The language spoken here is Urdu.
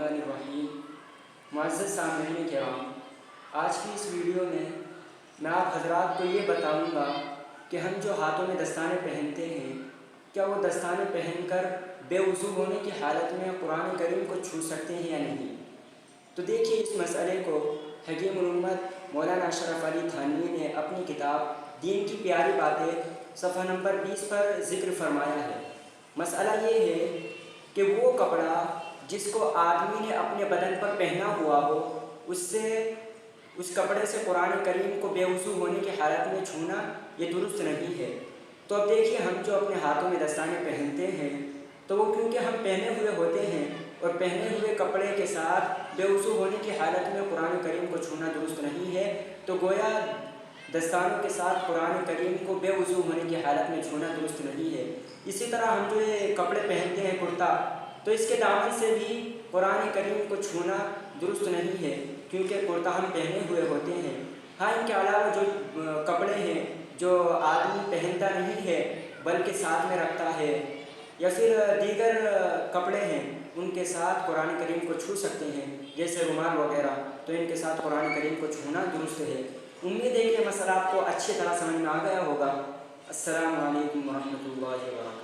الرحیم معزز سامعین کرام، آج کی اس ویڈیو میں آپ حضرات کو یہ بتاؤں گا کہ ہم جو ہاتھوں میں دستانے پہنتے ہیں، کیا وہ دستانے پہن کر بے وضو ہونے کی حالت میں قرآن کریم کو چھو سکتے ہیں یا نہیں۔ تو دیکھیے، اس مسئلے کو حکیم الامت مولانا اشرف علی تھانوی نے اپنی کتاب دین کی پیاری باتیں صفحہ نمبر 20 پر ذکر فرمایا ہے۔ مسئلہ یہ ہے کہ وہ کپڑا جس کو آدمی نے اپنے بدن پر پہنا ہوا ہو، اس کپڑے سے قرآن کریم کو بے وضو ہونے کی حالت میں چھونا یہ درست نہیں ہے۔ تو اب دیکھیے، ہم جو اپنے ہاتھوں میں دستانے پہنتے ہیں تو وہ کیونکہ ہم پہنے ہوئے ہوتے ہیں، اور پہنے ہوئے کپڑے کے ساتھ بے وضو ہونے کی حالت میں قرآن کریم کو چھونا درست نہیں ہے، تو گویا دستانوں کے ساتھ قرآن کریم کو بے وضو ہونے کی حالت میں چھونا درست نہیں ہے۔ اسی طرح ہم جو یہ کپڑے پہنتے ہیں کرتا، تو اس کے دامن سے بھی قرآن کریم کو چھونا درست نہیں ہے، کیونکہ کرتا ہم پہنے ہوئے ہوتے ہیں۔ ہاں، ان کے علاوہ جو کپڑے ہیں جو آدمی پہنتا نہیں ہے بلکہ ساتھ میں رکھتا ہے، یا پھر دیگر کپڑے ہیں، ان کے ساتھ قرآن کریم کو چھو سکتے ہیں، جیسے رومال وغیرہ، تو ان کے ساتھ قرآن کریم کو چھونا درست ہے۔ امید ہے کہ یہ مسئلہ آپ کو اچھی طرح سمجھ میں آ گیا ہوگا۔ السلام علیکم ورحمۃ اللہ وبرکاتہ۔